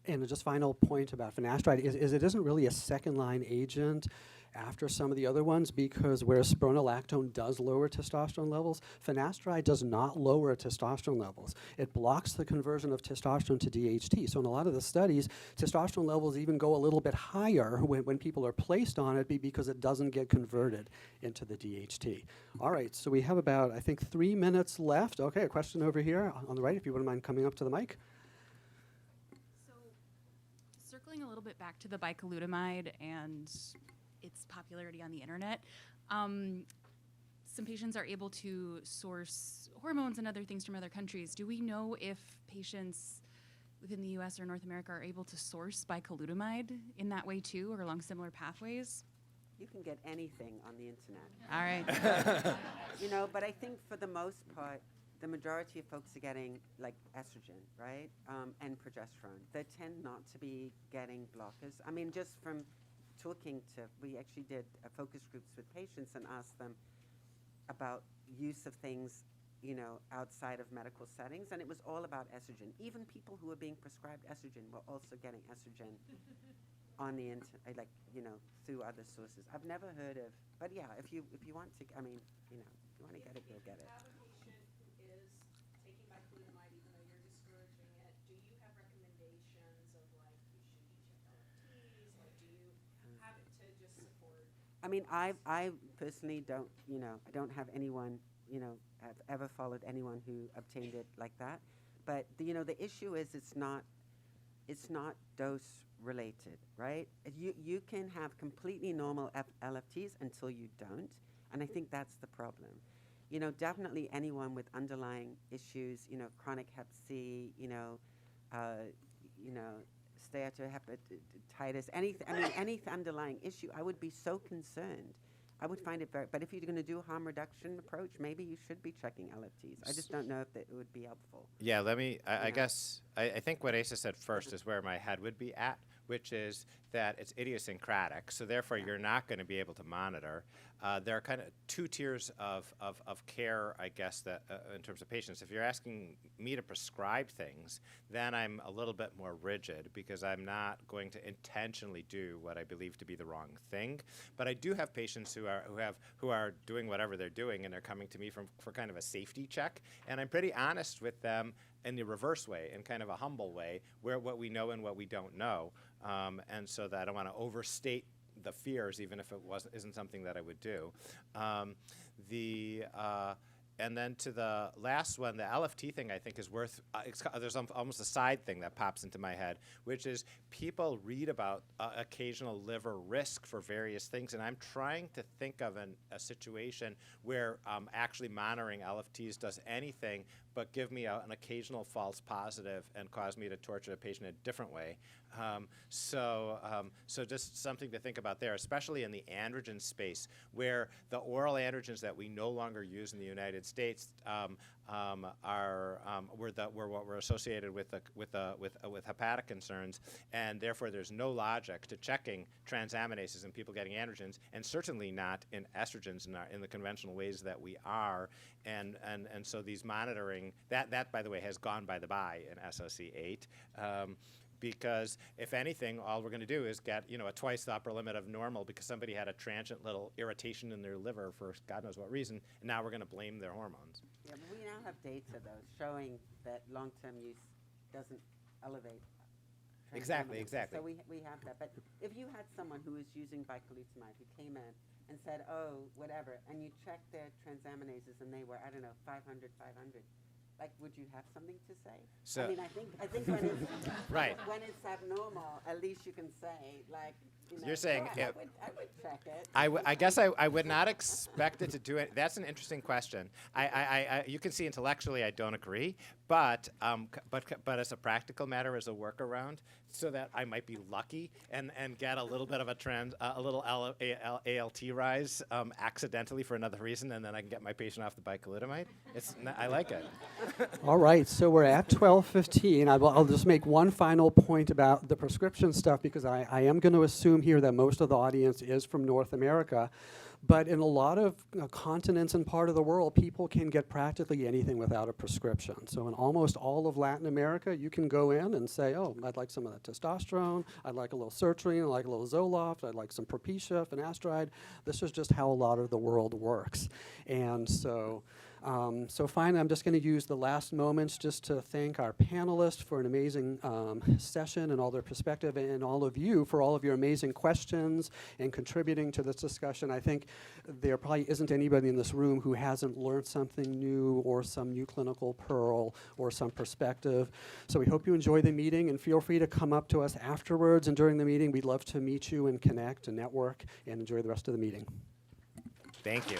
And just final point about finasteride is it isn't really a second-line agent after some of the other ones, because whereas spironolactone does lower testosterone levels, finasteride does not lower testosterone levels. It blocks the conversion of testosterone to DHT. So in a lot of the studies, testosterone levels even go a little bit higher when people are placed on it because it doesn't get converted into the DHT. All right, so we have about, I think, 3 minutes left. Okay, a question over here on the right, if you wouldn't mind coming up to the mic. So circling a little bit back to the bicalutamide and its popularity on the internet, some patients are able to source hormones and other things from other countries. Do we know if patients within the US or North America are able to source bicalutamide in that way too, or along similar pathways? You can get anything on the internet. All right. But I think for the most part, the majority of folks are getting like estrogen, right, and progesterone. They tend not to be getting blockers. I mean, just from we actually did focus groups with patients and asked them about use of things, outside of medical settings, and it was all about estrogen. Even people who were being prescribed estrogen were also getting estrogen on the internet, through other sources. I've never heard of, but yeah, if you want to, if you want to get it, you'll get it. If you have a patient who is taking bicalutamide, even though you're discouraging it, do you have recommendations of like you should check LFTs? Like, do you have it to just support? I mean, I personally don't, I don't have anyone, have ever followed anyone who obtained it like that. But the issue is it's not dose related, right? You can have completely normal LFTs until you don't, and I think that's the problem. definitely anyone with underlying issues, chronic hep C, steatohepatitis, any underlying issue, I would be so concerned. I would find it very, but if you're going to do a harm reduction approach, maybe you should be checking LFTs. I just don't know if it would be helpful. Yeah, I Yeah. guess, I think what Asa said first is where my head would be at, which is that it's idiosyncratic, so therefore you're not going to be able to monitor. There are kind of two tiers of care, I guess, that in terms of patients. If you're asking me to prescribe things, then I'm a little bit more rigid because I'm not going to intentionally do what I believe to be the wrong thing. But I do have patients who are doing whatever they're doing, and they're coming to me for kind of a safety check, and I'm pretty honest with them in the reverse way, in kind of a humble way, where what we know and what we don't know, and so that I don't want to overstate the fears, even if it isn't something that I would do. And then to the last one, the LFT thing, I think is worth. There's almost a side thing that pops into my head, which is people read about occasional liver risk for various things, and I'm trying to think of a situation where actually monitoring LFTs does anything but give me an occasional false positive and cause me to torture a patient a different way. So just something to think about there, especially in the androgen space, where the oral androgens that we no longer use in the United States were associated with hepatic concerns, and therefore there's no logic to checking transaminases in people getting androgens, and certainly not in estrogens in the conventional ways that we are, and so these monitoring that by the way has gone by the by in SOC8. Because if anything, all we're going to do is get a twice the upper limit of normal because somebody had a transient little irritation in their liver for God knows what reason, and now we're going to blame their hormones. Yeah, but we now have data, though, showing that long-term use doesn't elevate. Exactly. So we have that. But if you had someone who was using bicalutamide who came in and said, oh, whatever, and you checked their transaminases and they were, 500, like, would you have something to say? So I mean, I think when it's right. when it's abnormal, at least you can say, like, You're saying I would check it. I guess I would not expect it to do it. That's an interesting question. You can see intellectually I don't agree, but as a practical matter, as a workaround, so that I might be lucky and get a little bit of a little ALT rise accidentally for another reason, and then I can get my patient off the bicalutamide. I like it. All right, so we're at 12:15. I'll just make one final point about the prescription stuff because I am going to assume here that most of the audience is from North America. But in a lot of continents and part of the world, people can get practically anything without a prescription. So in almost all of Latin America, you can go in and say, oh, I'd like some of that testosterone, I'd like a little sertraline, I'd like a little Zoloft, I'd like some Propecia, finasteride. This is just how a lot of the world works. And so finally, I'm just going to use the last moments just to thank our panelists for an amazing session and all their perspective, and all of you for all of your amazing questions and contributing to this discussion. I think there probably isn't anybody in this room who hasn't learned something new or some new clinical pearl or some perspective. So we hope you enjoy the meeting, and feel free to come up to us afterwards and during the meeting. We'd love to meet you and connect and network and enjoy the rest of the meeting. Thank you.